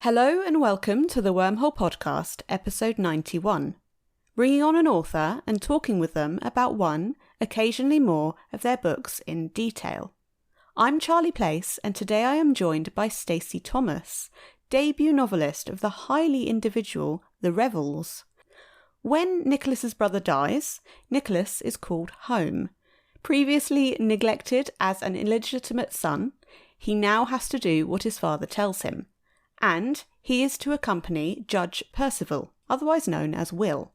Hello and welcome to the Wormhole Podcast, episode 91, bringing on an author and talking with them about one, occasionally more, of their books in detail. I'm Charlie Place, and today I am joined by Stacey Thomas, debut novelist of the highly individual The Revels. When Nicholas's brother dies, Nicholas is called home. Previously neglected as an illegitimate son, he now has to do what his father tells him. And he is to accompany Judge Percival, otherwise known as Will.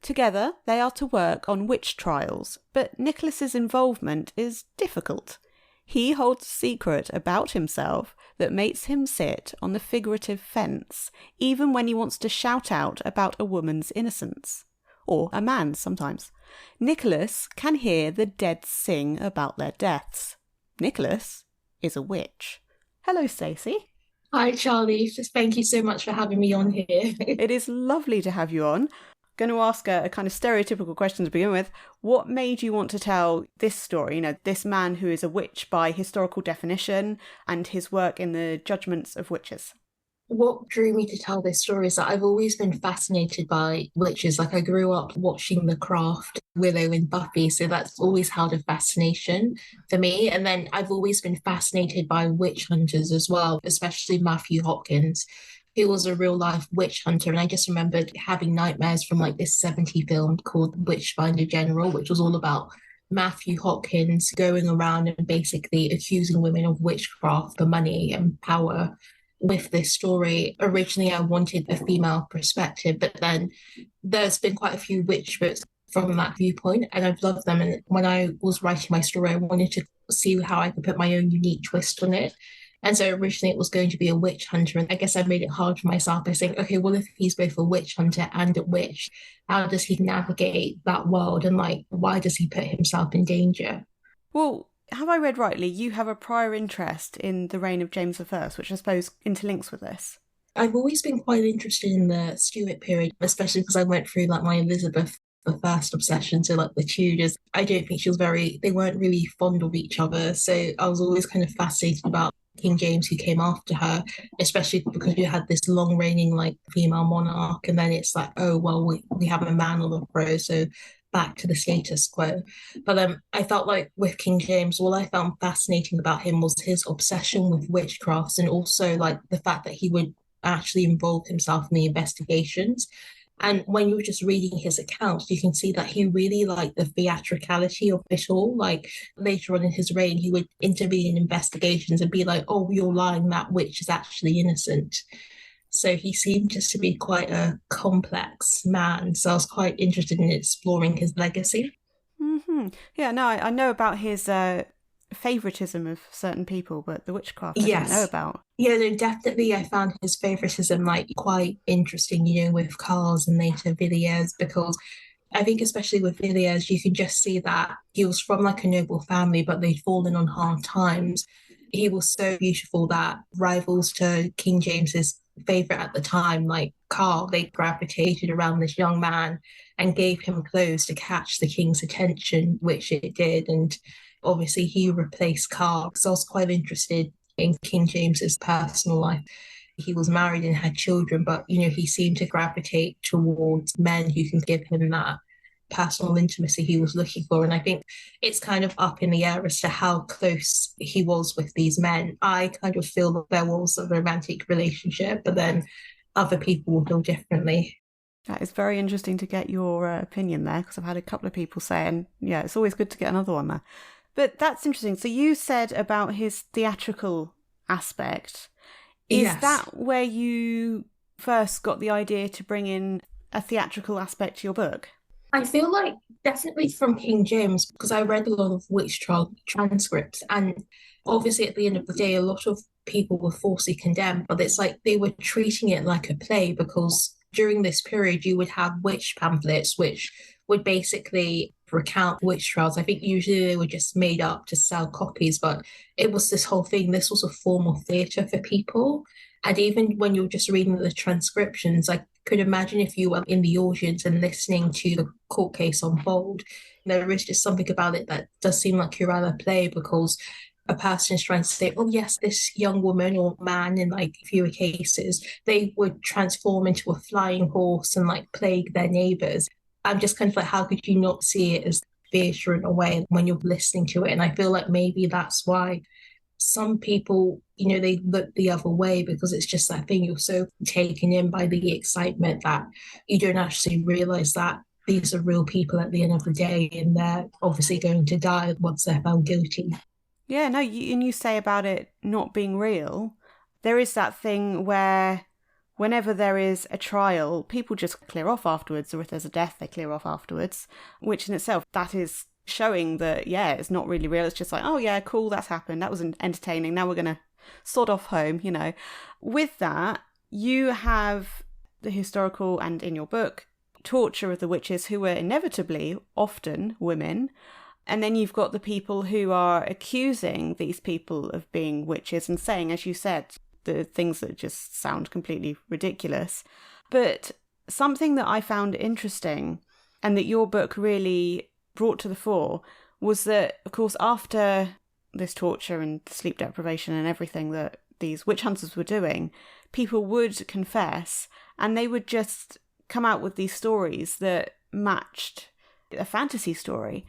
Together, they are to work on witch trials, but Nicholas's involvement is difficult. He holds a secret about himself that makes him sit on the figurative fence, even when he wants to shout out about a woman's innocence. Or a man's, sometimes. Nicholas can hear the dead sing about their deaths. Nicholas is a witch. Hello, Stacey. Hi, Charlie. Just thank you so much for having me on here. It is lovely to have you on. Going to ask a kind of stereotypical question to begin with. What made you want to tell this story, this man who is a witch by historical definition and his work in the judgments of witches? What drew me to tell this story is that I've always been fascinated by witches. Like, I grew up watching The Craft, Willow and Buffy, so that's always held a fascination for me. And then I've always been fascinated by witch hunters as well, especially Matthew Hopkins, who was a real life witch hunter. And I just remembered having nightmares from like this 70s film called Witchfinder General, which was all about Matthew Hopkins going around and basically accusing women of witchcraft for money and power. With this story, originally I wanted a female perspective, but then there's been quite a few witch books from that viewpoint, and I've loved them. And when I was writing my story, I wanted to see how I could put my own unique twist on it. And so originally it was going to be a witch hunter, and I guess I made it hard for myself by saying, okay, well, if he's both a witch hunter and a witch, how does he navigate that world, and why does he put himself in danger? Well, have I read rightly, you have a prior interest in the reign of James I, which I suppose interlinks with this? I've always been quite interested in the Stuart period, especially because I went through my Elizabeth I obsession to the Tudors. I don't think they weren't really fond of each other. So I was always kind of fascinated about King James, who came after her, especially because you had this long reigning female monarch. And then it's oh, well, we have a man on the throne. So back to the status quo. But I felt like with King James, all I found fascinating about him was his obsession with witchcraft, and also the fact that he would actually involve himself in the investigations. And when you're just reading his accounts, you can see that he really liked the theatricality of it all. Later on in his reign, he would intervene in investigations and be like, oh, you're lying, that witch is actually innocent. So he seemed just to be quite a complex man. So I was quite interested in exploring his legacy. Mm-hmm. Yeah, no, I know about his favouritism of certain people, but the witchcraft I don't know about. Yeah, no, definitely I found his favouritism quite interesting, with cars and later Villiers, because I think especially with Villiers, you can just see that he was from a noble family, but they'd fallen on hard times. He was so beautiful that rivals to King James's favourite at the time, Carl, they gravitated around this young man and gave him clothes to catch the king's attention, which it did. And obviously he replaced Carl. So I was quite interested in King James's personal life. He was married and had children, but, he seemed to gravitate towards men who can give him that personal intimacy he was looking for. And I think it's kind of up in the air as to how close he was with these men. I kind of feel that there was a romantic relationship, but then other people will feel differently. That is very interesting to get your opinion there, because I've had a couple of people saying, yeah, it's always good to get another one there. But that's interesting. So you said about his theatrical aspect. Is that where you first got the idea to bring in a theatrical aspect to your book? I feel definitely from King James, because I read a lot of witch trial transcripts, and obviously at the end of the day, a lot of people were falsely condemned, but it's they were treating it like a play, because during this period you would have witch pamphlets, which would basically recount witch trials. I think usually they were just made up to sell copies, but it was this whole thing. This was a form of theatre for people. And even when you're just reading the transcriptions, I could imagine if you were in the audience and listening to the court case unfold, there is just something about it that does seem like you're at a play, because a person is trying to say, oh yes, this young woman or man in like fewer cases, they would transform into a flying horse and like plague their neighbors. I'm just kind of like, how could you not see it as theatre in a way when you're listening to it? And I feel like maybe that's why some people, they look the other way, because it's just that thing, you're so taken in by the excitement that you don't actually realize that these are real people at the end of the day, and they're obviously going to die once they're found guilty. Yeah, no, and you say about it not being real, there is that thing where whenever there is a trial, people just clear off afterwards, or if there's a death, they clear off afterwards, which in itself, that is showing that, yeah, it's not really real. It's just like, oh yeah, cool, that's happened. That was entertaining. Now we're going to sod off home, With that, you have the historical, and in your book, torture of the witches, who were inevitably often women. And then you've got the people who are accusing these people of being witches and saying, as you said, the things that just sound completely ridiculous. But something that I found interesting and that your book really brought to the fore was that, of course, after this torture and sleep deprivation and everything that these witch hunters were doing, people would confess and they would just come out with these stories that matched a fantasy story.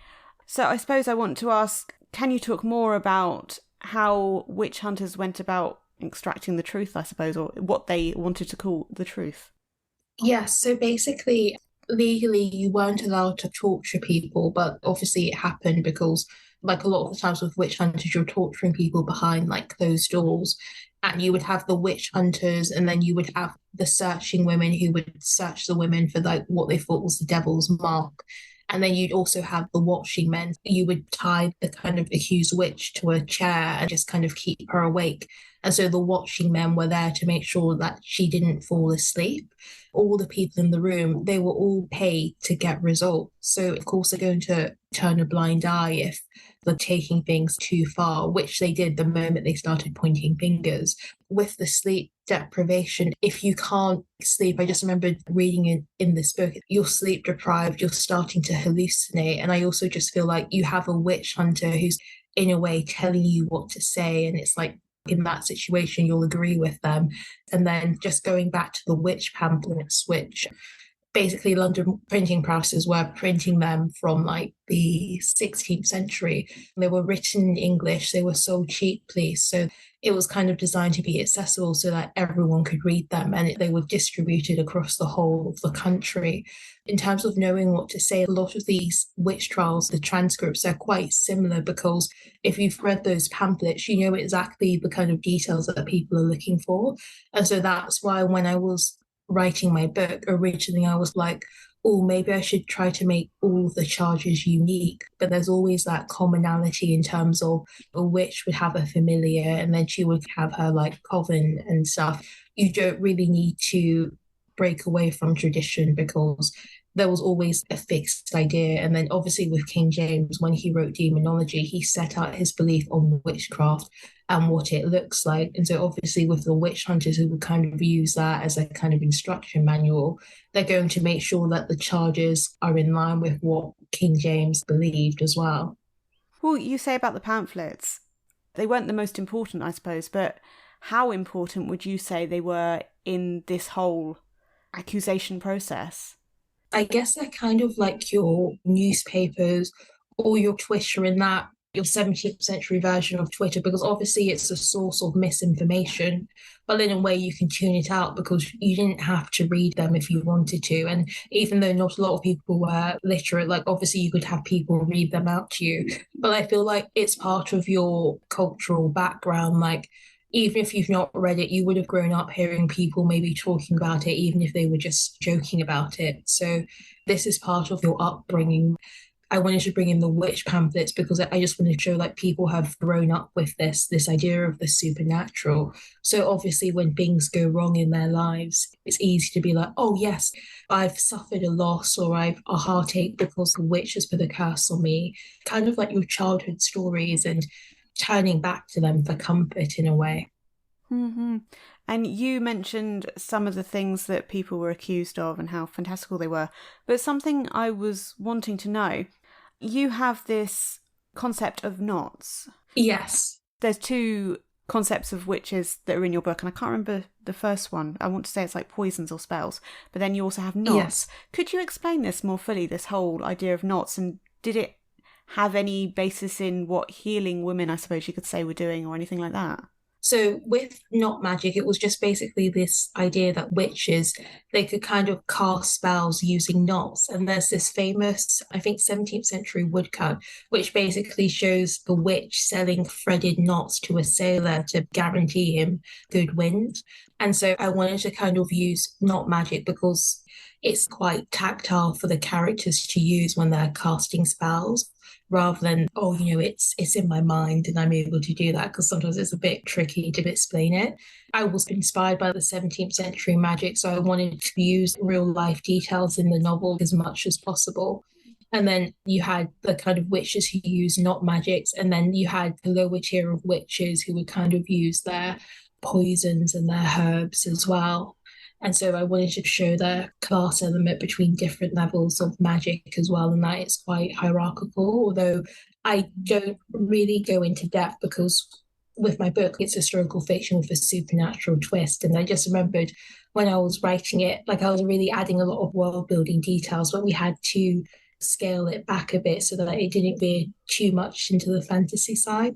So I suppose I want to ask, can you talk more about how witch hunters went about extracting the truth, I suppose, or what they wanted to call the truth? Yes, so basically, legally, you weren't allowed to torture people, but obviously it happened because, like a lot of the times with witch hunters, you're torturing people behind like closed doors. And you would have the witch hunters, and then you would have the searching women who would search the women for like what they thought was the devil's mark. And then you'd also have the watching men. You would tie the kind of accused witch to a chair and just kind of keep her awake. And so the watching men were there to make sure that she didn't fall asleep. All the people in the room, they were all paid to get results. So of course they're going to turn a blind eye if they're taking things too far, which they did the moment they started pointing fingers. With the sleep deprivation, if you can't sleep, I just remember reading in this book, you're sleep deprived, you're starting to hallucinate. And I also just feel like you have a witch hunter who's in a way telling you what to say. And it's like, in that situation, you'll agree with them. And then just going back to the witch pamphlets, which basically London printing presses were printing them from like the 16th century. They were written in English, they were sold cheaply. So it was kind of designed to be accessible so that everyone could read them, and they were distributed across the whole of the country. In terms of knowing what to say, a lot of these witch trials, the transcripts are quite similar, because if you've read those pamphlets, you know exactly the kind of details that people are looking for. And so that's why when I was writing my book, originally I was like, oh, maybe I should try to make all of the charges unique. But there's always that commonality in terms of a witch would have a familiar and then she would have her like coven and stuff. You don't really need to break away from tradition because there was always a fixed idea. And then obviously with King James, when he wrote Demonology, he set out his belief on witchcraft and what it looks like. And so obviously with the witch hunters who would kind of use that as a kind of instruction manual, they're going to make sure that the charges are in line with what King James believed as well. Well, you say about the pamphlets, they weren't the most important, I suppose, but how important would you say they were in this whole accusation process? I guess they're kind of like your newspapers or your Twitter, in that your 17th century version of Twitter, because obviously it's a source of misinformation, but in a way you can tune it out because you didn't have to read them if you wanted to. And even though not a lot of people were literate, like obviously you could have people read them out to you, but I feel like it's part of your cultural background. Like even if you've not read it, you would have grown up hearing people maybe talking about it, even if they were just joking about it. So this is part of your upbringing. I wanted to bring in the witch pamphlets because I just wanted to show like people have grown up with this idea of the supernatural. So obviously when things go wrong in their lives, it's easy to be like, oh yes, I've suffered a loss or I've a heartache because the witch has put a curse on me. Kind of like your childhood stories and turning back to them for comfort in a way. Mm-hmm. And you mentioned some of the things that people were accused of and how fantastical they were. But something I was wanting to know, you have this concept of knots. Yes. There's two concepts of witches that are in your book, and I can't remember the first one. I want to say it's like poisons or spells, but then you also have knots. Yes. Could you explain this more fully, this whole idea of knots, and did it have any basis in what healing women, I suppose you could say, were doing or anything like that? So with knot magic, it was just basically this idea that witches, they could kind of cast spells using knots. And there's this famous, I think, 17th century woodcut, which basically shows the witch selling threaded knots to a sailor to guarantee him good wind. And so I wanted to kind of use knot magic because it's quite tactile for the characters to use when they're casting spells, rather than, oh, it's in my mind and I'm able to do that, because sometimes it's a bit tricky to explain it. I was inspired by the 17th century magic, so I wanted to use real life details in the novel as much as possible. And then you had the kind of witches who use knot magics, and then you had the lower tier of witches who would kind of use their poisons and their herbs as well. And so I wanted to show the class element between different levels of magic as well, and that it's quite hierarchical, although I don't really go into depth because with my book, it's historical fiction with a supernatural twist. And I just remembered when I was writing it, like I was really adding a lot of world building details, but we had to scale it back a bit so that it didn't veer too much into the fantasy side.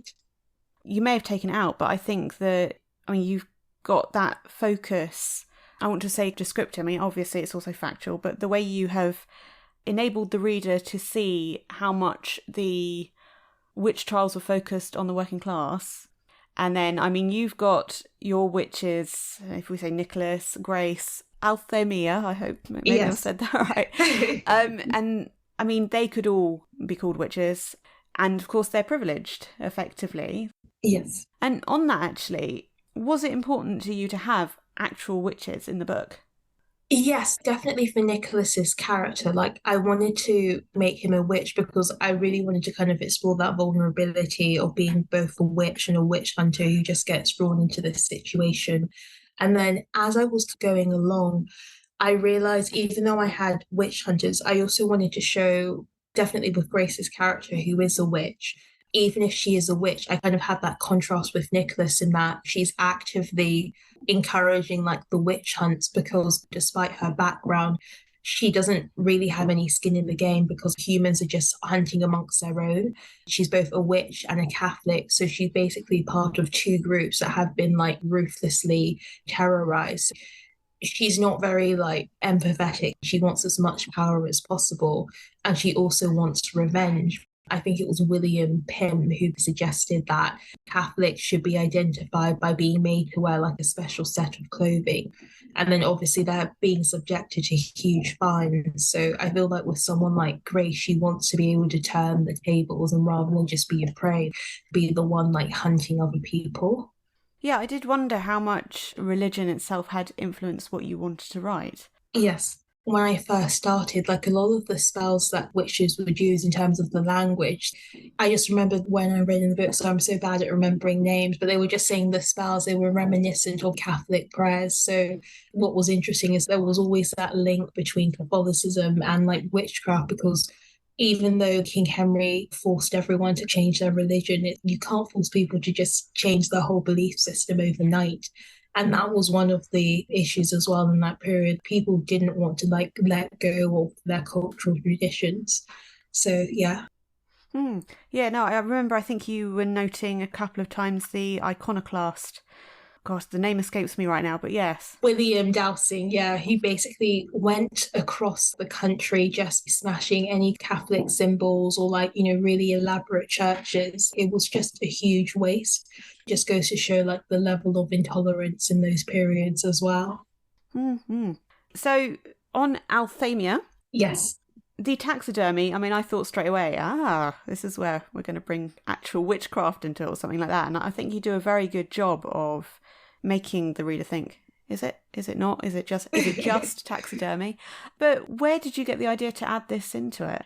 You may have taken it out, but I think that, you've got that focus. I want to say descriptive. Obviously it's also factual, but the way you have enabled the reader to see how much the witch trials were focused on the working class. And then, you've got your witches, if we say Nicholas, Grace, Althamia, I hope maybe yes. I've said that right. And they could all be called witches. And of course they're privileged, effectively. Yes. And on that, actually, was it important to you to have actual witches in the book? Yes, definitely for Nicholas's character. Like, I wanted to make him a witch because I really wanted to kind of explore that vulnerability of being both a witch and a witch hunter who just gets drawn into this situation. And then as I was going along, I realized even though I had witch hunters, I also wanted to show, definitely with Grace's character, who is a witch, even if she is a witch, I kind of had that contrast with Nicholas in that she's actively encouraging like the witch hunts, because despite her background, she doesn't really have any skin in the game because humans are just hunting amongst their own. She's both a witch and a Catholic, so she's basically part of two groups that have been like ruthlessly terrorized. She's not very like empathetic. She wants as much power as possible, and she also wants revenge. I think it was William Pym who suggested that Catholics should be identified by being made to wear like a special set of clothing. And then obviously they're being subjected to huge fines. So I feel like with someone like Grace, she wants to be able to turn the tables and rather than just be a prey, be the one like hunting other people. Yeah, I did wonder how much religion itself had influenced what you wanted to write. Yes. When I first started, like a lot of the spells that witches would use in terms of the language, I just remembered when I read in the book, so I'm so bad at remembering names, but they were just saying the spells, they were reminiscent of Catholic prayers. So what was interesting is there was always that link between Catholicism and like witchcraft, because even though King Henry forced everyone to change their religion, you can't force people to just change their whole belief system overnight. And that was one of the issues as well in that period. People didn't want to like let go of their cultural traditions. So, yeah. Yeah, no, I remember, I think you were noting a couple of times the iconoclast. Gosh, the name escapes me right now, but yes. William Dowsing, yeah, he basically went across the country just smashing any Catholic symbols or like, really elaborate churches. It was just a huge waste. Just goes to show like the level of intolerance in those periods as well. Mm-hmm. So on Althamia, yes, the taxidermy, I thought straight away, this is where we're going to bring actual witchcraft into it or something like that. And I think you do a very good job of making the reader think, is it not? Is it just taxidermy? But where did you get the idea to add this into it?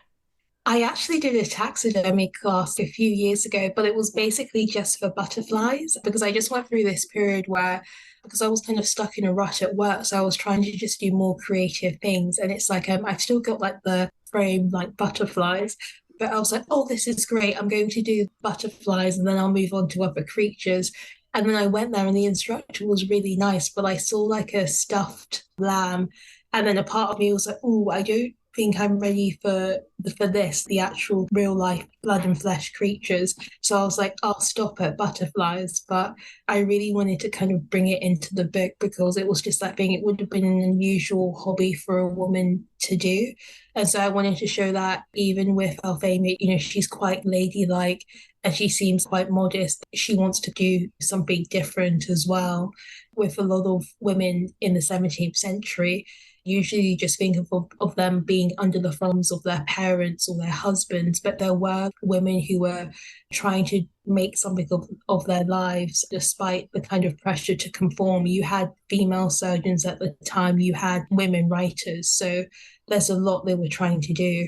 I actually did a taxidermy class a few years ago, but it was basically just for butterflies because I just went through this period where, because I was kind of stuck in a rut at work, so I was trying to just do more creative things. And it's like I've still got like the frame like butterflies, But I was like, oh, this is great. I'm going to do butterflies and then I'll move on to other creatures. And then I went there and the instructor was really nice, but I saw like a stuffed lamb. And then a part of me was like, oh, I don't think I'm ready for this, the actual real life blood and flesh creatures. So I was like, I'll stop at butterflies. But I really wanted to kind of bring it into the book because it was just that thing. It would have been an unusual hobby for a woman to do. And so I wanted to show that even with Althamia, she's quite ladylike and she seems quite modest. She wants to do something different as well. With a lot of women in the 17th century, usually you just think of them being under the thumbs of their parents or their husbands, but there were women who were trying to make something of their lives despite the kind of pressure to conform. You had female surgeons at the time, you had women writers, so there's a lot they were trying to do.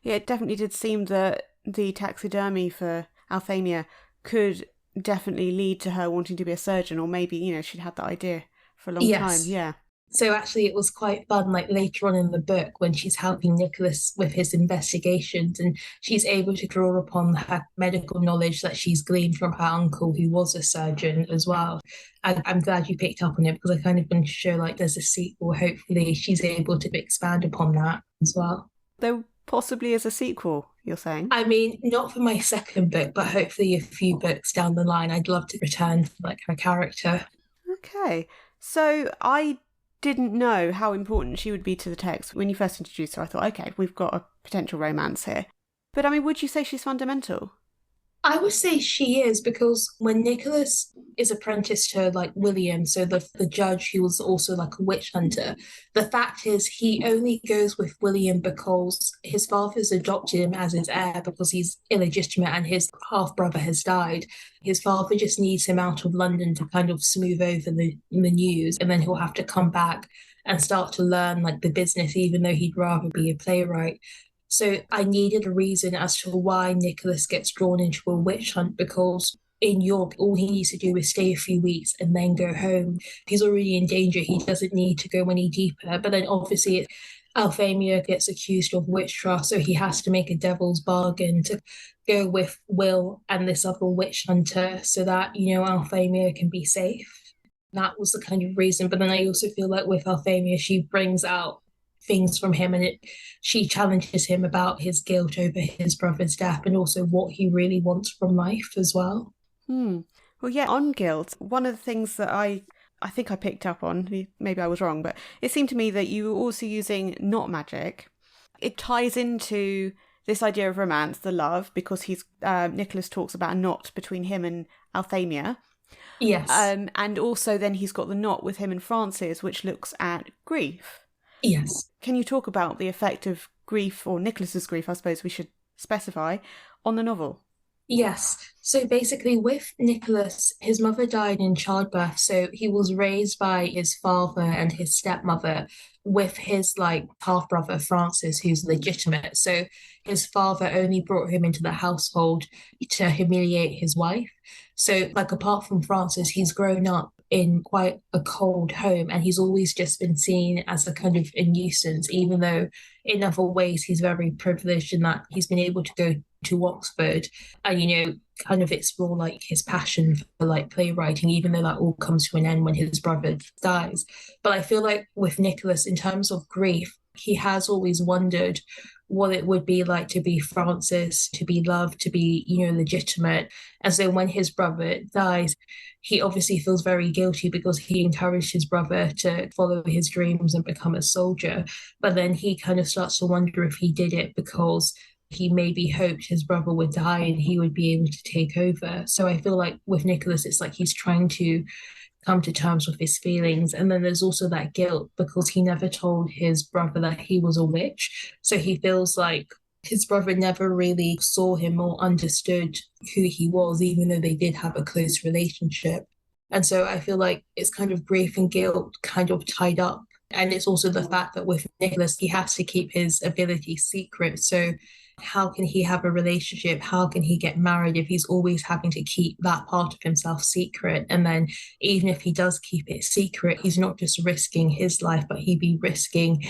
Yeah, it definitely did seem that the taxidermy for Althamia could definitely lead to her wanting to be a surgeon, or maybe, she'd had that idea for a long time. Yeah. So actually it was quite fun, like later on in the book when she's helping Nicholas with his investigations and she's able to draw upon her medical knowledge that she's gleaned from her uncle who was a surgeon as well. And I'm glad you picked up on it because I kind of want to show like there's a sequel. Hopefully she's able to expand upon that as well. There possibly is a sequel, you're saying? I mean, not for my second book, but hopefully a few books down the line. I'd love to return to like her character. Okay. So I didn't know how important she would be to the text. When you first introduced her, I thought, okay, we've got a potential romance here. But I mean, would you say she's fundamental? I would say she is because when Nicholas is apprenticed to like William, so the judge who was also like a witch hunter, the fact is he only goes with William because his father's adopted him as his heir because he's illegitimate and his half brother has died. His father just needs him out of London to kind of smooth over the news, and then he'll have to come back and start to learn like the business, even though he'd rather be a playwright. So I needed a reason as to why Nicholas gets drawn into a witch hunt because in York, all he needs to do is stay a few weeks and then go home. He's already in danger. He doesn't need to go any deeper. But then obviously Althamia gets accused of witchcraft, so he has to make a devil's bargain to go with Will and this other witch hunter so that, Althamia can be safe. That was the kind of reason. But then I also feel like with Althamia, she brings out things from him and she challenges him about his guilt over his brother's death and also what he really wants from life as well. Well, yeah, on guilt, one of the things that I think I picked up on, maybe I was wrong, but it seemed to me that you were also using not magic. It ties into this idea of romance, the love, because Nicholas talks about a knot between him and Althamia. Yes. And also then he's got the knot with him and Francis, which looks at grief. Yes. Can you talk about the effect of grief, or Nicholas's grief, I suppose we should specify, on the novel? Yes. So basically with Nicholas, his mother died in childbirth. So he was raised by his father and his stepmother with his like half brother Francis, who's legitimate. So his father only brought him into the household to humiliate his wife. So like apart from Francis, he's grown up in quite a cold home and he's always just been seen as a kind of a nuisance, even though in other ways he's very privileged in that he's been able to go to Oxford and kind of explore like his passion for like playwriting, even though that all comes to an end when his brother dies. But I feel like with Nicholas, in terms of grief, he has always wondered what it would be like to be Francis, to be loved, to be, legitimate. And so when his brother dies, he obviously feels very guilty because he encouraged his brother to follow his dreams and become a soldier. But then he kind of starts to wonder if he did it because he maybe hoped his brother would die and he would be able to take over. So I feel like with Nicholas, it's like he's trying to come to terms with his feelings. And then there's also that guilt because he never told his brother that he was a witch. So he feels like his brother never really saw him or understood who he was, even though they did have a close relationship. And so I feel like it's kind of grief and guilt kind of tied up. And it's also the fact that with Nicholas, he has to keep his ability secret. So how can he have a relationship? How can he get married if he's always having to keep that part of himself secret? And then even if he does keep it secret, he's not just risking his life, but he'd be risking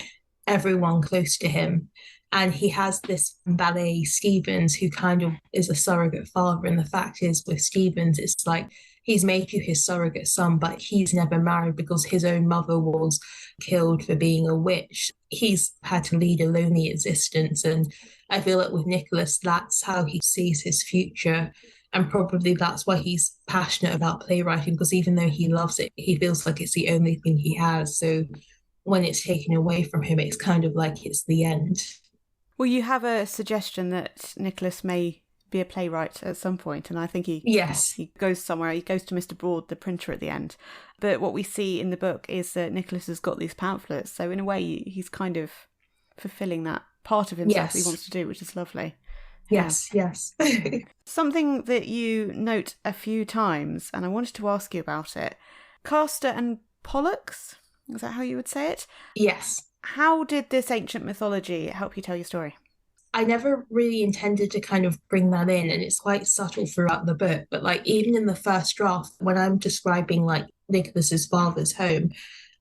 everyone close to him. And he has this valet, Stevens, who kind of is a surrogate father. And the fact is, with Stevens, it's like he's made you his surrogate son, but he's never married because his own mother was killed for being a witch. He's had to lead a lonely existence. And I feel like with Nicholas, that's how he sees his future. And probably that's why he's passionate about playwriting, because even though he loves it, he feels like it's the only thing he has. So when it's taken away from him, it's kind of like it's the end. Well, you have a suggestion that Nicholas may be a playwright at some point, and I think Yes. he goes somewhere. He goes to Mr. Broad, the printer, at the end. But what we see in the book is that Nicholas has got these pamphlets, so in a way he's kind of fulfilling that part of himself he wants to do, which is lovely. Yes, yes. Something that you note a few times, and I wanted to ask you about it. Castor and Pollux, is that how you would say it? Yes. How did this ancient mythology help you tell your story? I never really intended to kind of bring that in, and it's quite subtle throughout the book. But like even in the first draft, when I'm describing like Nicholas's father's home,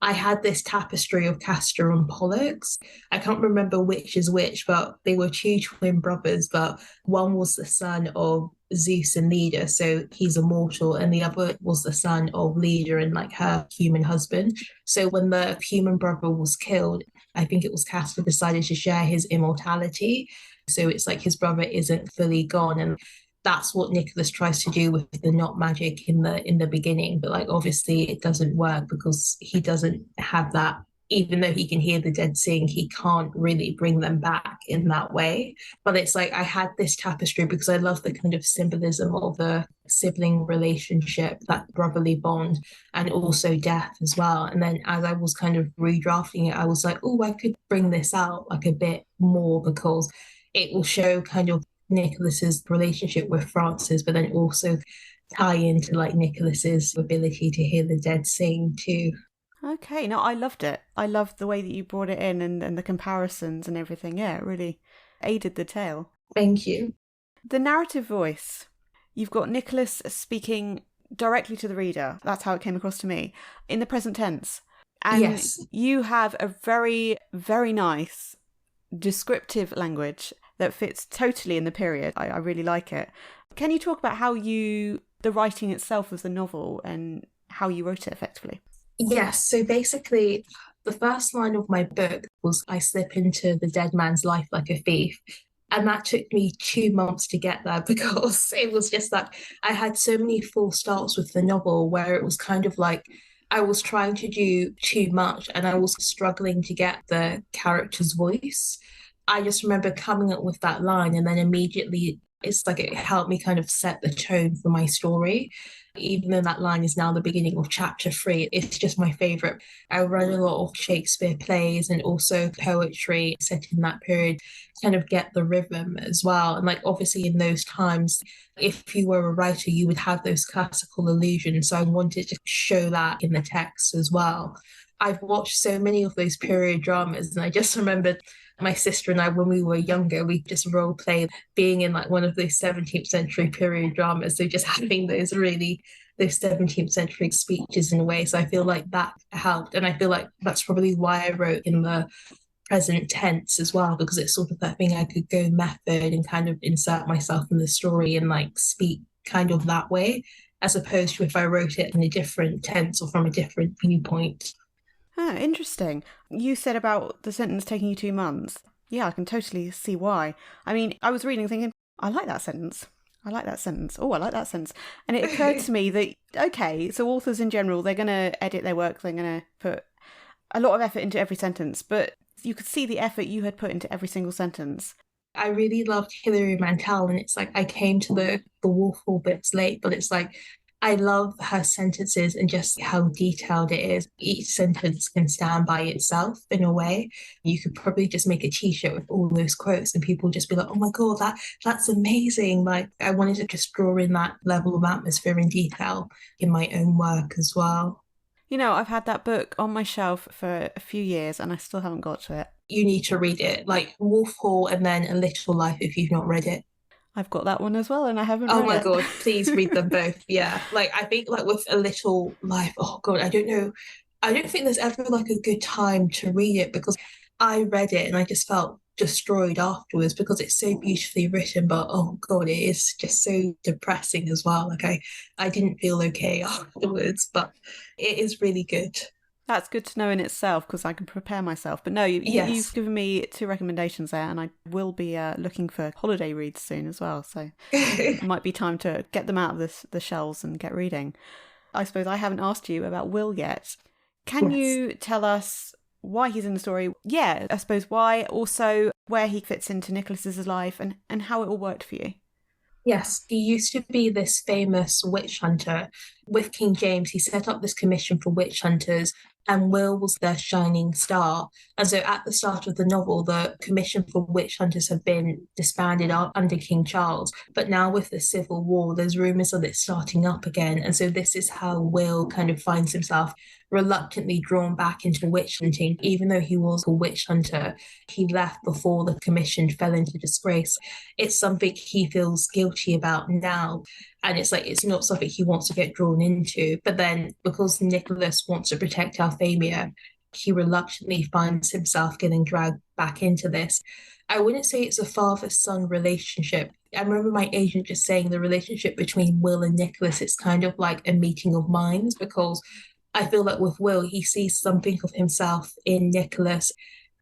I had this tapestry of Castor and Pollux. I can't remember which is which, but they were two twin brothers, but one was the son of Zeus and Leda, so he's immortal, and the other was the son of Leda and like her human husband. So when the human brother was killed, I think it was Castor decided to share his immortality. So it's like his brother isn't fully gone. And that's what Nicholas tries to do with the not magic in the beginning. But like obviously it doesn't work because he doesn't have that. Even though he can hear the dead sing, he can't really bring them back in that way. But it's like I had this tapestry because I love the kind of symbolism of the sibling relationship, that brotherly bond, and also death as well. And then as I was kind of redrafting it, I was like, oh, I could bring this out like a bit more because it will show kind of Nicholas's relationship with Francis, but then also tie into like Nicholas's ability to hear the dead sing too. Okay, no, I loved it. I loved the way that you brought it in and the comparisons and everything. Yeah, it really aided the tale. Thank you. The narrative voice. You've got Nicholas speaking directly to the reader. That's how it came across to me. In the present tense. And yes. You have a very, very nice descriptive language that fits totally in the period. I really like it. Can you talk about the writing itself of the novel and how you wrote it effectively? Yes, so basically, the first line of my book was I slip into the dead man's life like a thief. And that took me 2 months to get there because it was just that I had so many false starts with the novel where it was kind of like I was trying to do too much and I was struggling to get the character's voice. I just remember coming up with that line and then immediately it's like it helped me kind of set the tone for my story. Even though that line is now the beginning of chapter 3, it's just my favourite. I read a lot of Shakespeare plays and also poetry set in that period, kind of get the rhythm as well. And like obviously in those times, if you were a writer, you would have those classical allusions. So I wanted to show that in the text as well. I've watched so many of those period dramas and I just remembered my sister and I, when we were younger, we just role played being in like one of those 17th century period dramas. So just having those 17th century speeches in a way. So I feel like that helped. And I feel like that's probably why I wrote in the present tense as well, because it's sort of that thing I could go method and kind of insert myself in the story and like speak kind of that way, as opposed to if I wrote it in a different tense or from a different viewpoint. Ah, interesting. You said about the sentence taking you 2 months. Yeah, I can totally see why. I mean, I was reading thinking, I like that sentence. I like that sentence. Oh, I like that sentence. And it occurred to me that, okay, so authors in general, they're going to edit their work. They're going to put a lot of effort into every sentence. But you could see the effort you had put into every single sentence. I really loved Hilary Mantel. And it's like I came to the Wolf Hall bits late, but it's like I love her sentences and just how detailed it is. Each sentence can stand by itself in a way. You could probably just make a t-shirt with all those quotes and people just be like, oh my God, that's amazing. Like I wanted to just draw in that level of atmosphere and detail in my own work as well. You know, I've had that book on my shelf for a few years and I still haven't got to it. You need to read it, like Wolf Hall and then A Little Life if you've not read it. I've got that one as well and I haven't read it. Oh my God, please read them both. Yeah. Like I think like with A Little Life, oh God, I don't know. I don't think there's ever like a good time to read it because I read it and I just felt destroyed afterwards because it's so beautifully written, but oh god, it is just so depressing as well. Like I didn't feel okay afterwards, but it is really good. That's good to know in itself because I can prepare myself. But no, you've Yes. given me two recommendations there, and I will be looking for holiday reads soon as well. So it might be time to get them out of the shelves and get reading. I suppose I haven't asked you about Will yet. Can Yes. you tell us why he's in the story? Yeah, I suppose why, also where he fits into Nicholas's life and how it all worked for you. Yes, he used to be this famous witch hunter. With King James, he set up this commission for witch hunters, and Will was their shining star. And so at the start of the novel, the commission for witch hunters have been disbanded under King Charles. But now with the Civil War, there's rumours of it starting up again. And so this is how Will kind of finds himself reluctantly drawn back into witch hunting. Even though he was a witch hunter, he left before the commission fell into disgrace. It's something he feels guilty about now. And it's like, it's not something he wants to get drawn into. But then because Nicholas wants to protect Althamia, he reluctantly finds himself getting dragged back into this. I wouldn't say it's a father-son relationship. I remember my agent just saying the relationship between Will and Nicholas, it's kind of like a meeting of minds because I feel like with Will, he sees something of himself in Nicholas,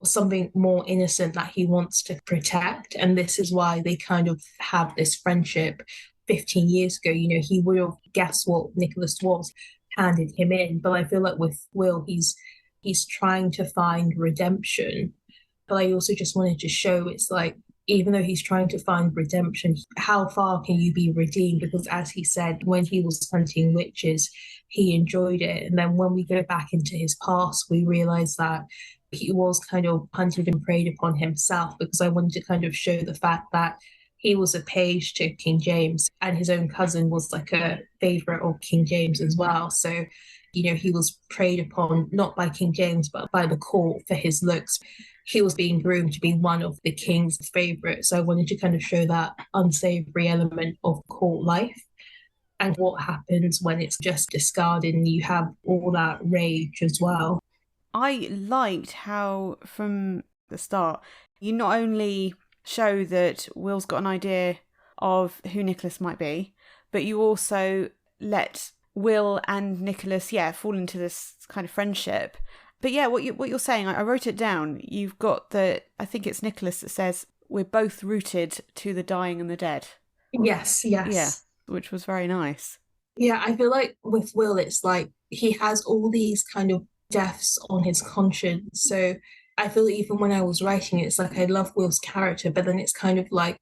something more innocent that he wants to protect. And this is why they kind of have this friendship. 15 years ago, he would have guessed what Nicholas was, handed him in. But I feel like with Will, he's trying to find redemption. But I also just wanted to show it's like, even though he's trying to find redemption, how far can you be redeemed? Because as he said, when he was hunting witches, he enjoyed it. And then when we go back into his past, we realize that he was kind of hunted and preyed upon himself, because I wanted to kind of show the fact that he was a page to King James and his own cousin was like a favourite of King James as well. So, he was preyed upon not by King James, but by the court for his looks. He was being groomed to be one of the king's favourites. So I wanted to kind of show that unsavoury element of court life and what happens when it's just discarded and you have all that rage as well. I liked how from the start you not only show that Will's got an idea of who Nicholas might be, but you also let Will and Nicholas, fall into this kind of friendship. But yeah, what you're saying, I wrote it down. You've got I think it's Nicholas that says, we're both rooted to the dying and the dead. Yes, yes. Yeah, which was very nice. Yeah, I feel like with Will, it's like he has all these kind of deaths on his conscience. So I feel even when I was writing it, it's like I love Will's character, but then it's kind of like,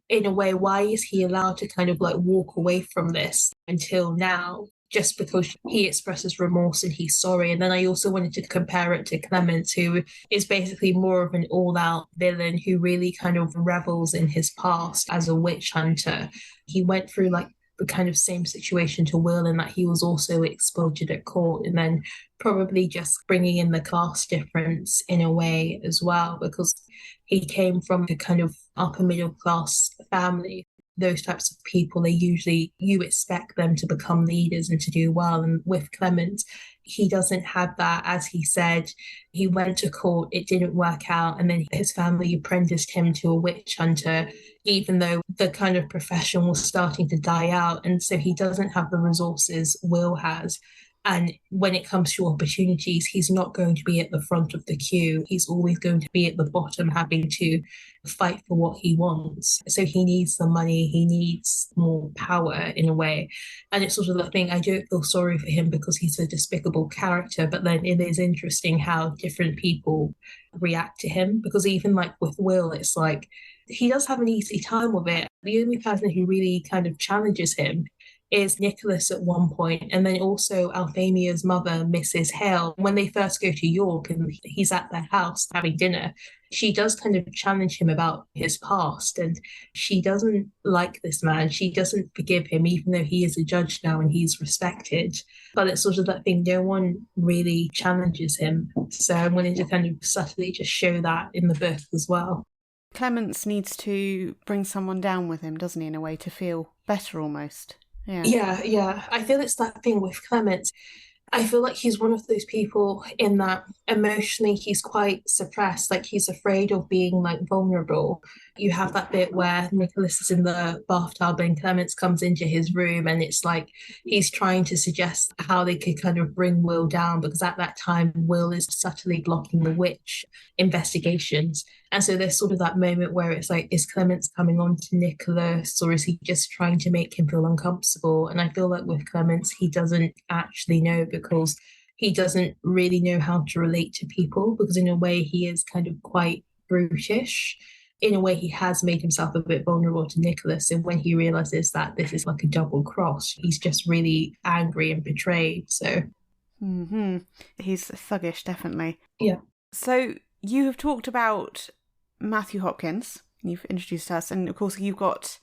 in a way, why is he allowed to kind of like walk away from this until now? Just because he expresses remorse and he's sorry. And then I also wanted to compare it to Clement, who is basically more of an all-out villain who really kind of revels in his past as a witch hunter. He went through like the kind of same situation to Will in that he was also exploited at court, and then probably just bringing in the class difference in a way as well, because he came from a kind of upper middle class family. Those types of people, you expect them to become leaders and to do well. And with Clement, he doesn't have that. As he said, he went to court, it didn't work out, and then his family apprenticed him to a witch hunter, even though the kind of profession was starting to die out. And so he doesn't have the resources Will has. And when it comes to opportunities, he's not going to be at the front of the queue. He's always going to be at the bottom, having to fight for what he wants. So he needs the money, he needs more power in a way. And it's sort of the thing, I don't feel sorry for him because he's a despicable character, but then it is interesting how different people react to him. Because even like with Will, it's like he does have an easy time with it. The only person who really kind of challenges him is Nicholas at one point, and then also Althamia's mother, Mrs. Hale. When they first go to York and he's at their house having dinner, she does kind of challenge him about his past, and she doesn't like this man. She doesn't forgive him, even though he is a judge now and he's respected. But it's sort of that thing, no one really challenges him. So I wanted to kind of subtly just show that in the book as well. Clements needs to bring someone down with him, doesn't he, in a way, to feel better almost. Yeah. I feel it's that thing with Clement. I feel like he's one of those people in that emotionally he's quite suppressed, like he's afraid of being like vulnerable. You have that bit where Nicholas is in the bathtub and Clements comes into his room, and it's like he's trying to suggest how they could kind of bring Will down, because at that time Will is subtly blocking the witch investigations. And so there's sort of that moment where it's like, is Clements coming on to Nicholas, or is he just trying to make him feel uncomfortable? And I feel like with Clements, he doesn't actually know, because he doesn't really know how to relate to people, because in a way he is kind of quite brutish. In a way, he has made himself a bit vulnerable to Nicholas. And when he realizes that this is like a double cross, he's just really angry and betrayed. So, He's thuggish, definitely. yeah. So you have talked about Matthew Hopkins. You've introduced us. And of course, you've got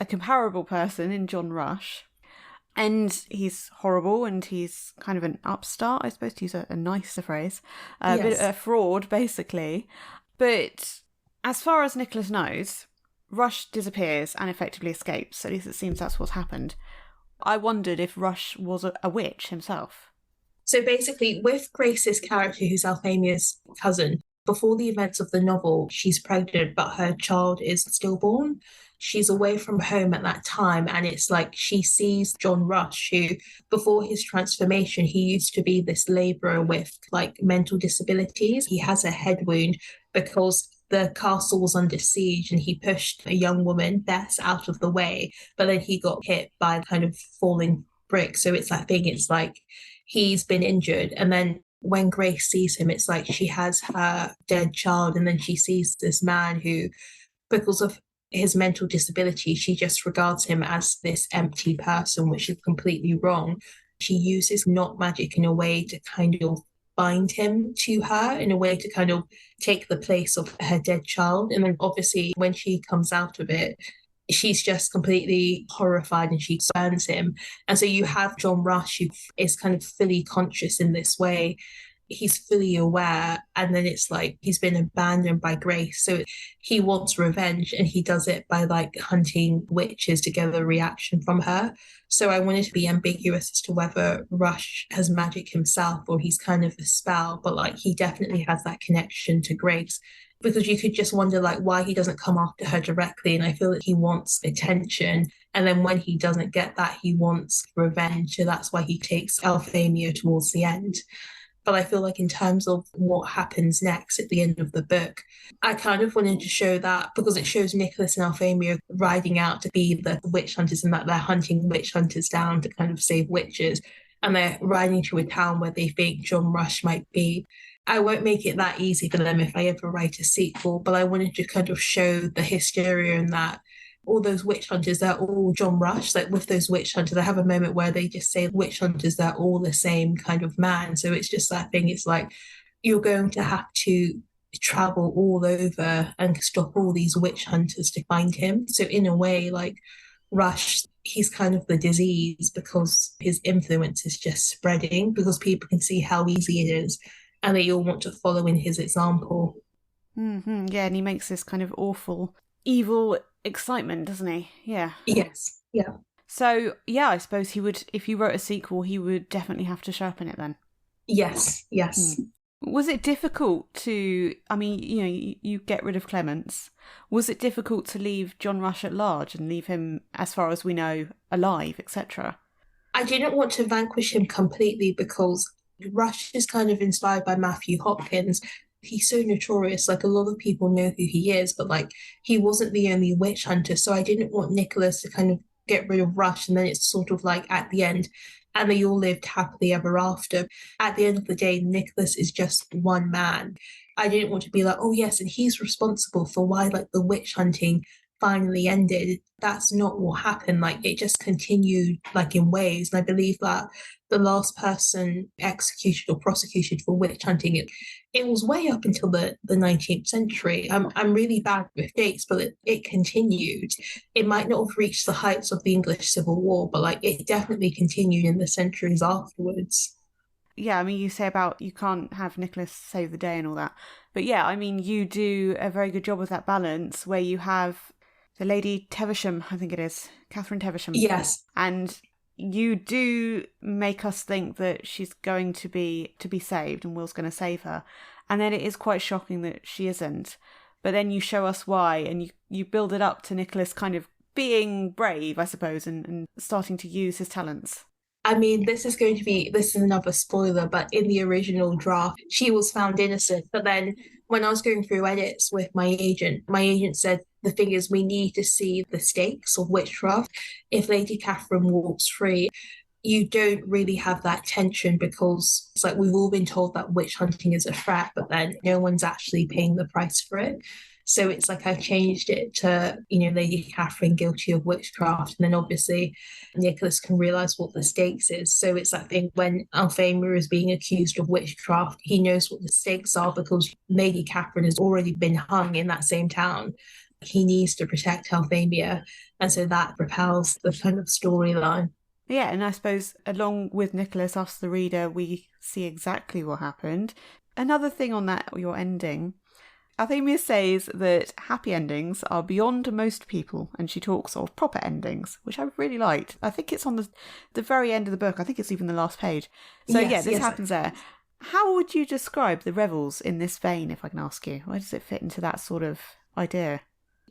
a comparable person in John Rush. And he's horrible, and he's kind of an upstart, I suppose, to use a nicer phrase. A bit of a fraud, basically. But as far as Nicholas knows, Rush disappears and effectively escapes. At least it seems that's what's happened. I wondered if Rush was a witch himself. So basically, with Grace's character, who's Althamia's cousin, before the events of the novel, she's pregnant, but her child is stillborn. She's away from home at that time, and it's like she sees John Rush, who, before his transformation, he used to be this labourer with like mental disabilities. He has a head wound because the castle was under siege, and he pushed a young woman, Bess, out of the way, but then he got hit by kind of falling brick. So it's that thing, it's like he's been injured, and then when Grace sees him, it's like she has her dead child, and then she sees this man who, because of his mental disability, she just regards him as this empty person, which is completely wrong. She uses not magic in a way to kind of bind him to her, in a way to kind of take the place of her dead child. And then obviously when she comes out of it, she's just completely horrified and she burns him. And so you have John Rush, who is kind of fully conscious in this way. He's fully aware, and then it's like he's been abandoned by Grace. So he wants revenge, and he does it by like hunting witches to get a reaction from her. So I wanted to be ambiguous as to whether Rush has magic himself or he's kind of a spell, but like he definitely has that connection to Grace, because you could just wonder like why he doesn't come after her directly. And I feel that he wants attention, and then when he doesn't get that, he wants revenge. So that's why he takes Althamia towards the end. But I feel like in terms of what happens next at the end of the book, I kind of wanted to show that, because it shows Nicholas and Althamia riding out to be the witch hunters, and that they're hunting witch hunters down to kind of save witches. And they're riding to a town where they think John Rush might be. I won't make it that easy for them if I ever write a sequel, but I wanted to kind of show the hysteria, and that all those witch hunters, they're all John Rush. Like with those witch hunters, I have a moment where they just say witch hunters, they're all the same kind of man. So it's just that thing. It's like you're going to have to travel all over and stop all these witch hunters to find him. So in a way, like Rush, he's kind of the disease, because his influence is just spreading, because people can see how easy it is, and they all want to follow in his example. Yeah, and he makes this kind of awful, evil excitement, doesn't he? Yeah. Yes. Yeah. So, yeah, I suppose he would, if you wrote a sequel, he would definitely have to show up in it then. Yes. Was it difficult to, I mean, you get rid of Clements. Was it difficult to leave John Rush at large and leave him, as far as we know, alive, etc.? I didn't want to vanquish him completely, because Rush is kind of inspired by Matthew Hopkins. He's so notorious, like a lot of people know who he is, but like he wasn't the only witch hunter. So I didn't want Nicholas to kind of get rid of Rush, and then it's sort of like at the end, and they all lived happily ever after. At the end of the day, Nicholas is just one man. I didn't want to be like, oh yes, and he's responsible for why like the witch hunting finally ended. That's not what happened. Like it just continued like in waves. And I believe that the last person executed or prosecuted for witch hunting, it was way up until the 19th century. I'm really bad with dates, but it continued. It might not have reached the heights of the English Civil War, but like it definitely continued in the centuries afterwards. Yeah, I mean, you say about you can't have Nicholas save the day and all that. But yeah, I mean, you do a very good job with that balance, where you have the Lady Teversham, I think it is, Catherine Teversham. Yes. And you do make us think that she's going to be saved and Will's going to save her. And then it is quite shocking that she isn't. But then you show us why, and you build it up to Nicholas kind of being brave, I suppose, and starting to use his talents. I mean, this is another spoiler, but in the original draft, she was found innocent. But then when I was going through edits with my agent said, the thing is, we need to see the stakes of witchcraft. If Lady Catherine walks free, you don't really have that tension because it's like we've all been told that witch hunting is a threat, but then no one's actually paying the price for it. So it's like I've changed it to, Lady Catherine guilty of witchcraft. And then obviously Nicholas can realise what the stakes is. So it's that thing when Althamia is being accused of witchcraft, he knows what the stakes are because Lady Catherine has already been hung in that same town. He needs to protect Althamia. And so that propels the kind of storyline. Yeah, and I suppose along with Nicholas, us the reader, we see exactly what happened. Another thing on that, your ending, Althamia says that happy endings are beyond most people, and she talks of proper endings, which I really liked. I think it's on the very end of the book. I think it's even the last page. So this happens there. How would you describe the Revels in this vein, if I can ask you? Where does it fit into that sort of idea?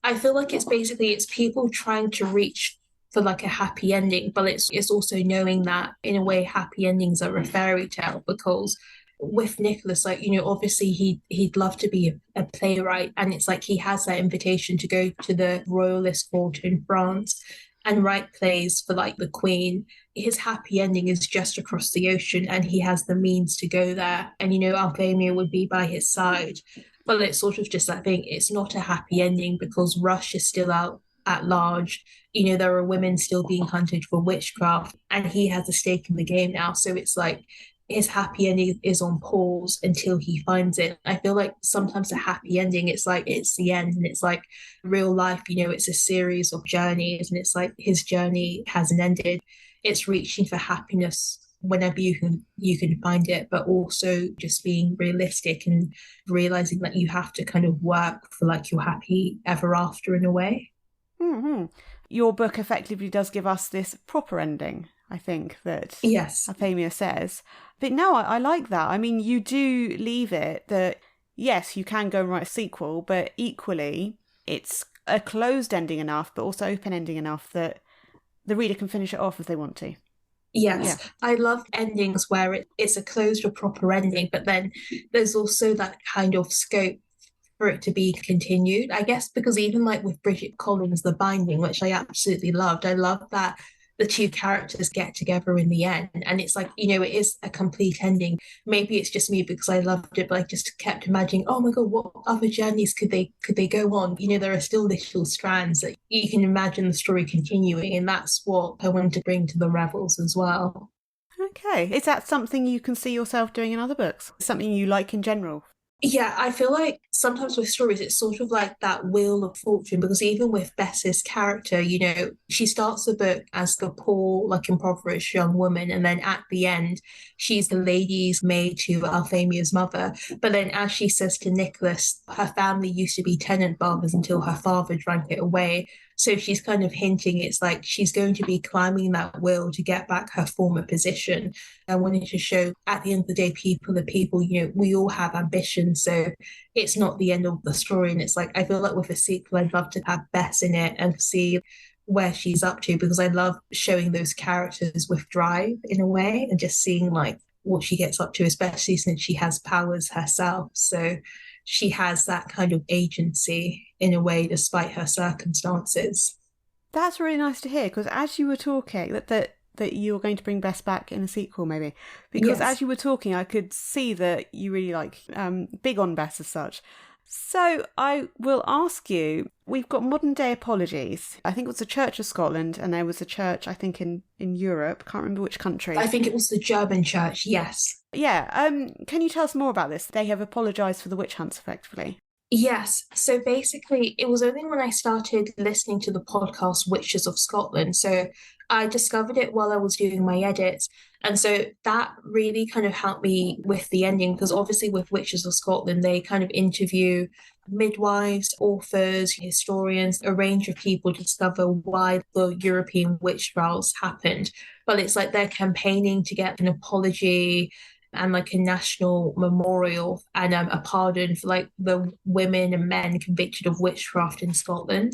I feel like it's people trying to reach for like a happy ending, but it's also knowing that in a way happy endings are a fairy tale because with Nicholas, obviously he'd love to be a playwright, and it's like he has that invitation to go to the royalist court in France and write plays for like the Queen. His happy ending is just across the ocean and he has the means to go there, and Althamia would be by his side. But it's sort of just that thing, it's not a happy ending because Rush is still out at large. There are women still being hunted for witchcraft and he has a stake in the game now. So it's like his happy ending is on pause until he finds it. I feel like sometimes a happy ending, it's like it's the end, and it's like real life, it's a series of journeys, and it's like his journey hasn't ended. It's reaching for happiness whenever you can find it, but also just being realistic and realizing that you have to kind of work for like your happy ever after in a way. Mm-hmm. Your book effectively does give us this proper ending, I think, that yes, Althamia says. But no, I like that. I mean, you do leave it that, yes, you can go and write a sequel, but equally it's a closed ending enough, but also open ending enough that the reader can finish it off if they want to. Yes, yeah. I love endings where it's a closed or proper ending, but then there's also that kind of scope for it to be continued. I guess because even like with Bridget Collins, The Binding, which I absolutely loved, I love that the two characters get together in the end, and it's like, it is a complete ending. Maybe it's just me because I loved it, but I just kept imagining, oh my god, what other journeys could they go on? There are still little strands that you can imagine the story continuing, and that's what I wanted to bring to the Revels as well. Okay, is that something you can see yourself doing in other books? Something you like in general? Yeah, I feel like sometimes with stories, it's sort of like that wheel of fortune, because even with Bess's character, she starts the book as the poor, like impoverished young woman, and then at the end, she's the lady's maid to Althamia's mother. But then as she says to Nicholas, her family used to be tenant farmers until her father drank it away. So she's kind of hinting it's like she's going to be climbing that wheel to get back her former position. I wanted to show at the end of the day, people are people, we all have ambitions. So it's not the end of the story. And it's like, I feel like with a sequel, I'd love to have Bess in it and see where she's up to, because I love showing those characters with drive in a way and just seeing like what she gets up to, especially since she has powers herself. So she has that kind of agency in a way, despite her circumstances. That's really nice to hear, because as you were talking, that you were going to bring Bess back in a sequel, maybe. Because as you were talking, I could see that you really like big on Bess as such. So I will ask you, we've got modern day apologies. I think it was the Church of Scotland, and there was a church, I think, in Europe. Can't remember which country. I think it was the German church, yes. Yeah. Can you tell us more about this? They have apologised for the witch hunts, effectively. Yes. So basically, it was only when I started listening to the podcast Witches of Scotland. So I discovered it while I was doing my edits. And so that really kind of helped me with the ending, because obviously with Witches of Scotland, they kind of interview midwives, authors, historians, a range of people to discover why the European witch trials happened. But it's like they're campaigning to get an apology and like a national memorial and a pardon for like the women and men convicted of witchcraft in Scotland.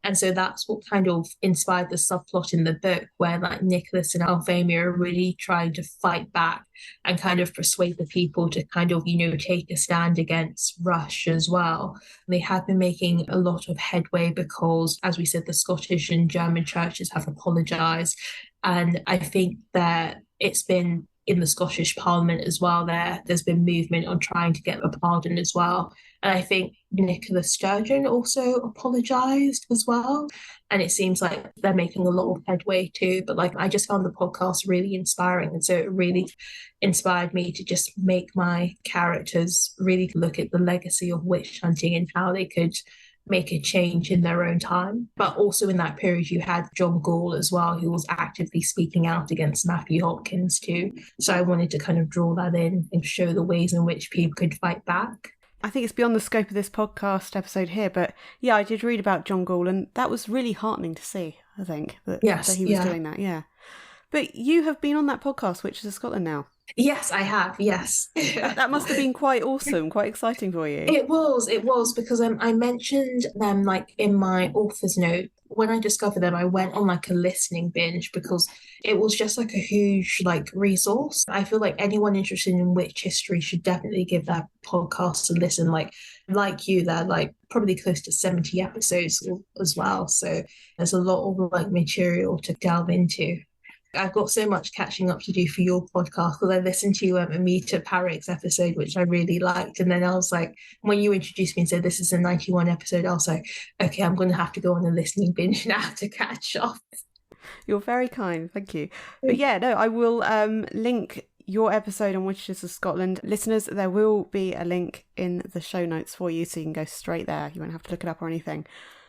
And so that's what kind of inspired the subplot in the book, where like Nicholas and Althamia are really trying to fight back and kind of persuade the people to kind of, take a stand against Rush as well. They have been making a lot of headway because, as we said, the Scottish and German churches have apologised. And I think that it's been in the Scottish Parliament as well, there's been movement on trying to get a pardon as well. And I think Nicola Sturgeon also apologised as well. And it seems like they're making a lot of headway too. But like I just found the podcast really inspiring. And so it really inspired me to just make my characters really look at the legacy of witch hunting and how they could make a change in their own time. But also in that period, you had John Gall as well, who was actively speaking out against Matthew Hopkins too. So I wanted to kind of draw that in and show the ways in which people could fight back. I think it's beyond the scope of this podcast episode here, but yeah, I did read about John Gall, and that was really heartening to see, I think, that he was doing that, yeah. But you have been on that podcast, Witches of Scotland now. Yes, I have. Yes. That must have been quite awesome, quite exciting for you. It was because I mentioned them like in my author's note. When I discovered them, I went on like a listening binge because it was just like a huge like resource. I feel like anyone interested in witch history should definitely give that podcast a listen. Like you, they're like probably close to 70 episodes as well. So there's a lot of like material to delve into. I've got so much catching up to do for your podcast because I listened to Amita Parikh's episode, which I really liked. And then I was like, when you introduced me and said this is a 91 episode, I was like, okay, I'm going to have to go on a listening binge now to catch up. You're very kind. Thank you. But yeah, no, I will link your episode on Witches of Scotland. Listeners, there will be a link in the show notes for you so you can go straight there. You won't have to look it up or anything.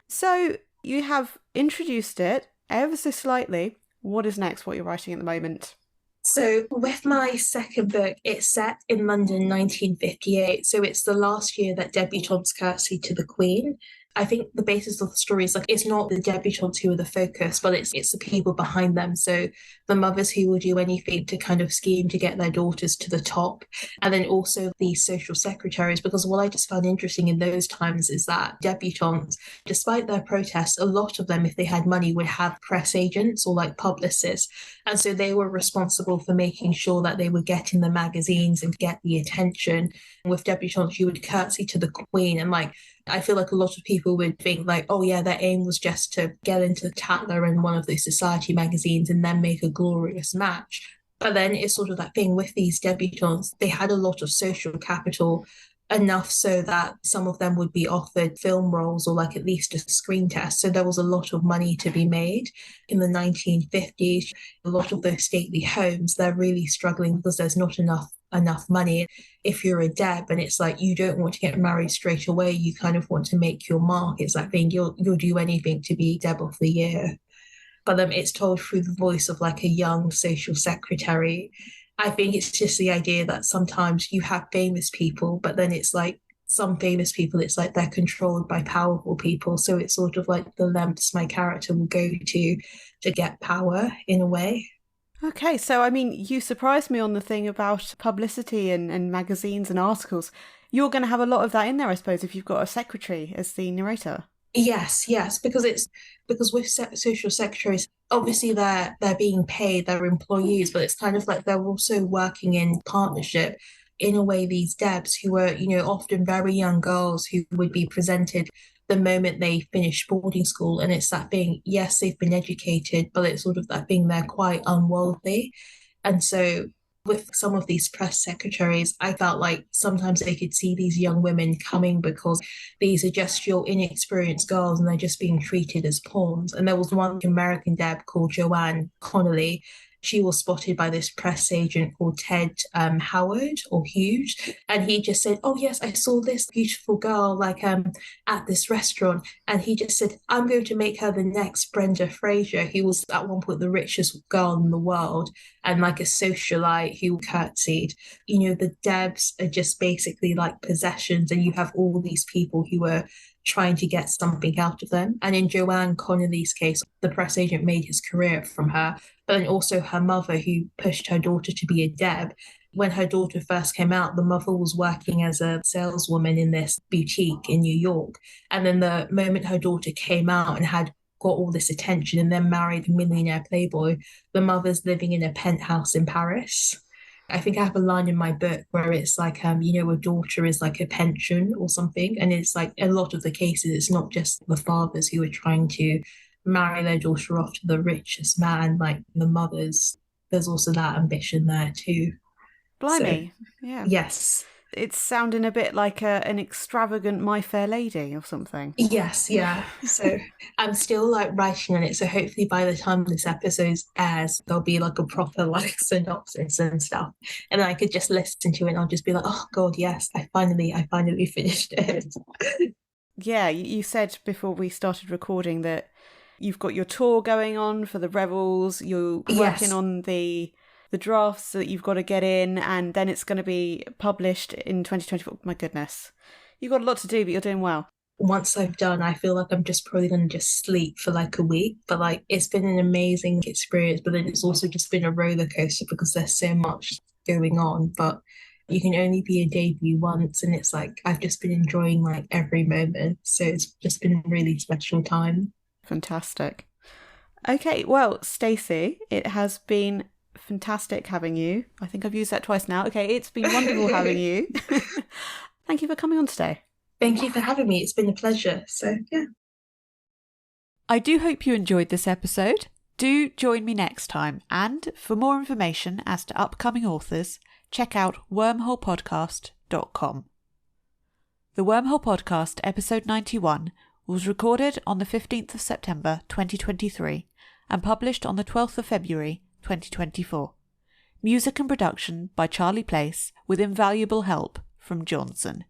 So you have introduced it ever so slightly. What is next, what you're writing at the moment? So with my second book, it's set in London 1958. So it's the last year that debutantes curtsy to the Queen. I think the basis of the story is like it's not the debutantes who are the focus, but it's the people behind them. So the mothers who will do anything to kind of scheme to get their daughters to the top. And then also the social secretaries, because what I just found interesting in those times is that debutantes, despite their protests, a lot of them, if they had money, would have press agents or like publicists. And so they were responsible for making sure that they would get in the magazines and get the attention. And with debutantes, you would curtsy to the Queen. And like, I feel like a lot of people would think like, oh yeah, their aim was just to get into the Tatler and one of those society magazines and then make a glorious match. But then it's sort of that thing with these debutantes, they had a lot of social capital, enough so that some of them would be offered film roles or like at least a screen test. So there was a lot of money to be made. In the 1950s, a lot of those stately homes, they're really struggling because there's not enough money. If you're a deb and it's like you don't want to get married straight away, you kind of want to make your mark. It's like being you'll do anything to be deb of the year. But it's told through the voice of like a young social secretary. I think it's just the idea that sometimes you have famous people, but then it's like some famous people, it's like they're controlled by powerful people. So it's sort of like the lengths my character will go to get power in a way. Okay, so I mean, you surprised me on the thing about publicity and magazines and articles. You're going to have a lot of that in there, I suppose, if you've got a secretary as the narrator. Yes, because with social secretaries, obviously they're being paid, they're employees, but it's kind of like they're also working in partnership. In a way, these debs who are, often very young girls who would be presented the moment they finish boarding school. And it's that being, yes, they've been educated, but it's sort of that being they're quite unworldly. And so with some of these press secretaries, I felt like sometimes they could see these young women coming because these are just your inexperienced girls and they're just being treated as pawns. And there was one American deb called Joanne Connolly, she was spotted by this press agent called Ted Howard or Hughes. And he just said, oh, yes, I saw this beautiful girl at this restaurant. And he just said, I'm going to make her the next Brenda Fraser, who was at one point the richest girl in the world and like a socialite who curtsied. The Debs are just basically like possessions, and you have all these people who are trying to get something out of them. And in Joanne Connolly's case, the press agent made his career from her, but then also her mother, who pushed her daughter to be a Deb. When her daughter first came out, the mother was working as a saleswoman in this boutique in New York. And then the moment her daughter came out and had got all this attention and then married a millionaire playboy, the mother's living in a penthouse in Paris. I think I have a line in my book where it's like, a daughter is like a pension or something. And it's like a lot of the cases, it's not just the fathers who are trying to marry their daughter off to the richest man, like the mothers. There's also that ambition there too. Blimey. So, yeah. Yes. It's sounding a bit like an extravagant My Fair Lady or something. Yes, yeah. So I'm still like writing on it. So hopefully by the time this episode airs, there'll be like a proper like synopsis and stuff. And I could just listen to it and I'll just be like, oh God, yes, I finally finished it. Yeah, you said before we started recording that you've got your tour going on for the Revels. You're working on the drafts that you've got to get in, and then it's going to be published in 2024. My goodness. You've got a lot to do, but you're doing well. Once I've done, I feel like I'm just probably going to just sleep for like a week. But like, it's been an amazing experience, but then it's also just been a roller coaster because there's so much going on. But you can only be a debut once, and it's like, I've just been enjoying like every moment. So it's just been a really special time. Fantastic. Okay, well, Stacey, it has been fantastic having you. I think I've used that twice now. Okay, it's been wonderful having you. Thank you for coming on today. Thank you for having me. It's been a pleasure. So, yeah. I do hope you enjoyed this episode. Do join me next time. And for more information as to upcoming authors, check out wormholepodcast.com. The Wormhole Podcast, episode 91, was recorded on the 15th of September 2023 and published on the 12th of February 2024. Music and production by Charlie Place with invaluable help from Johnson.